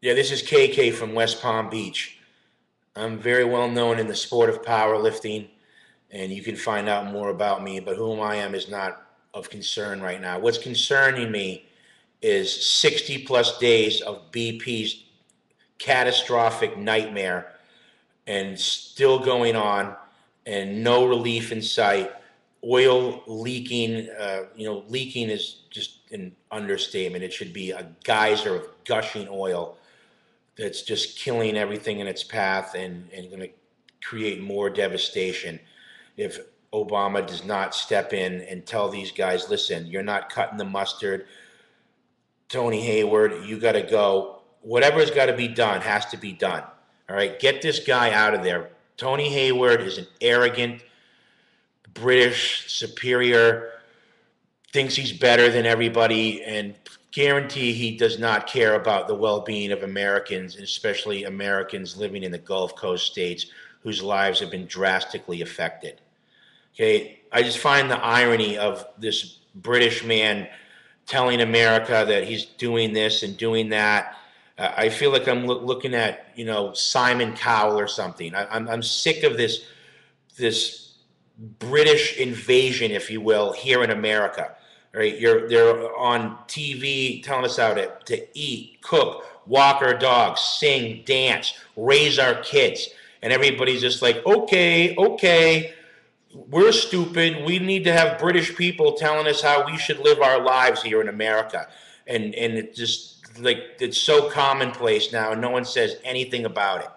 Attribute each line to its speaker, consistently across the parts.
Speaker 1: Yeah, this is KK from West Palm Beach. I'm very well known in the sport of powerlifting, and you can find out more about me, but whom I am is not of concern right now. What's concerning me is 60 plus days of BP's catastrophic nightmare and still going on and no relief in sight. Oil leaking, leaking is just an understatement. It should be a geyser of gushing oil that's just killing everything in its path and going to create more devastation if Obama does not step in and tell these guys, listen, you're not cutting the mustard. Tony Hayward, you got to go. Whatever's got to be done has to be done. All right, get this guy out of there. Tony Hayward is an arrogant, British, superior, thinks he's better than everybody, and guarantee he does not care about the well-being of Americans, especially Americans living in the Gulf Coast states whose lives have been drastically affected. Okay, I just find the irony of this British man telling America that he's doing this and doing that. I feel like I'm looking at, Simon Cowell or something. I'm sick of this British invasion, if you will, here in America. Right? They're on TV telling us how to eat, cook, walk our dogs, sing, dance, raise our kids. And everybody's just like, okay, okay, we're stupid. We need to have British people telling us how we should live our lives here in America. And it just like it's so commonplace now, and no one says anything about it.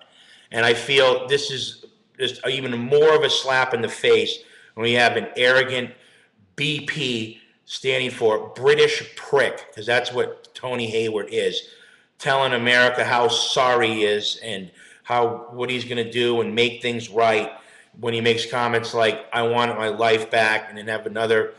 Speaker 1: And I feel this is just even more of a slap in the face when we have an arrogant BP standing for British prick, because that's what Tony Hayward is, telling America how sorry he is and what he's going to do and make things right, when he makes comments like, I want my life back, and then have another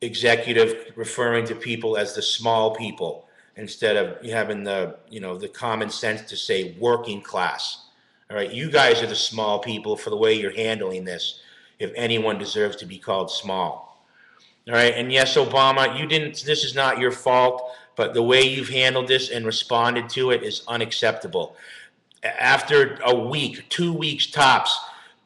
Speaker 1: executive referring to people as the small people instead of having the common sense to say working class. All right, you guys are the small people for the way you're handling this, if anyone deserves to be called small. All right, and yes, Obama, you didn't, this is not your fault, but the way you've handled this and responded to it is unacceptable. After a week, 2 weeks tops,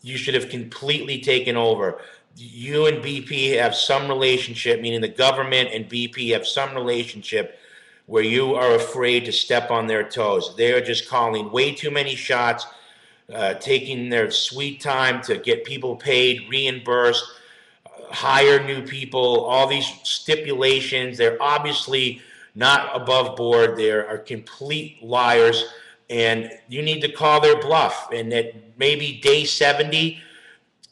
Speaker 1: you should have completely taken over. You and BP have some relationship, meaning the government and BP have some relationship where you are afraid to step on their toes. They are just calling way too many shots, taking their sweet time to get people paid, reimbursed, hire new people, all these stipulations. They're obviously not above board. They are complete liars, and you need to call their bluff. And that maybe day 70,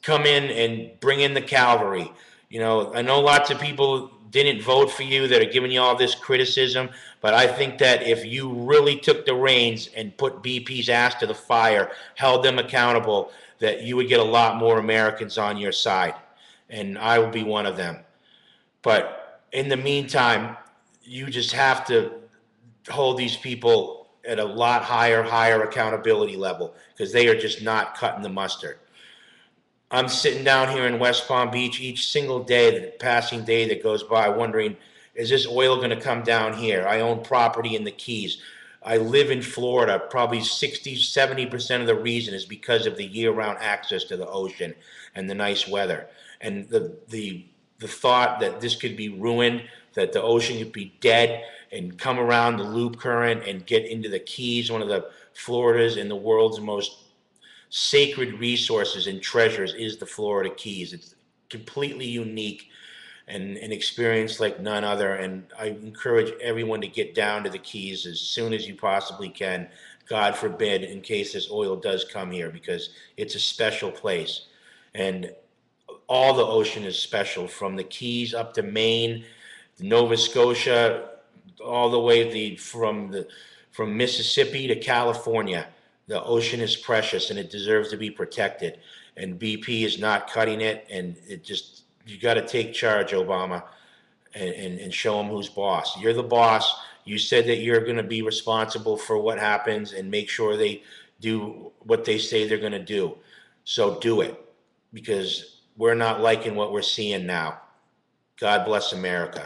Speaker 1: come in and bring in the cavalry. I know lots of people didn't vote for you that are giving you all this criticism, but I think that if you really took the reins and put BP's ass to the fire, held them accountable, that you would get a lot more Americans on your side, and I will be one of them. But in the meantime, you just have to hold these people at a lot higher accountability level, because they are just not cutting the mustard. I'm sitting down here in West Palm Beach each single day, the passing day that goes by, wondering, is this oil going to come down here? I own property in the Keys. I live in Florida. Probably 60, 70% of the reason is because of the year-round access to the ocean and the nice weather. And the thought that this could be ruined, that the ocean could be dead and come around the loop current and get into the Keys, one of the Floridas and the world's most sacred resources and treasures, is the Florida Keys. It's completely unique and an experience like none other. And I encourage everyone to get down to the Keys as soon as you possibly can. God forbid, in case this oil does come here, because it's a special place. And all the ocean is special, from the Keys up to Maine, Nova Scotia, all the way from Mississippi to California. The ocean is precious and it deserves to be protected. And BP is not cutting it. And you got to take charge, Obama, and show them who's boss. You're the boss. You said that you're going to be responsible for what happens and make sure they do what they say they're going to do. So do it, because we're not liking what we're seeing now. God bless America.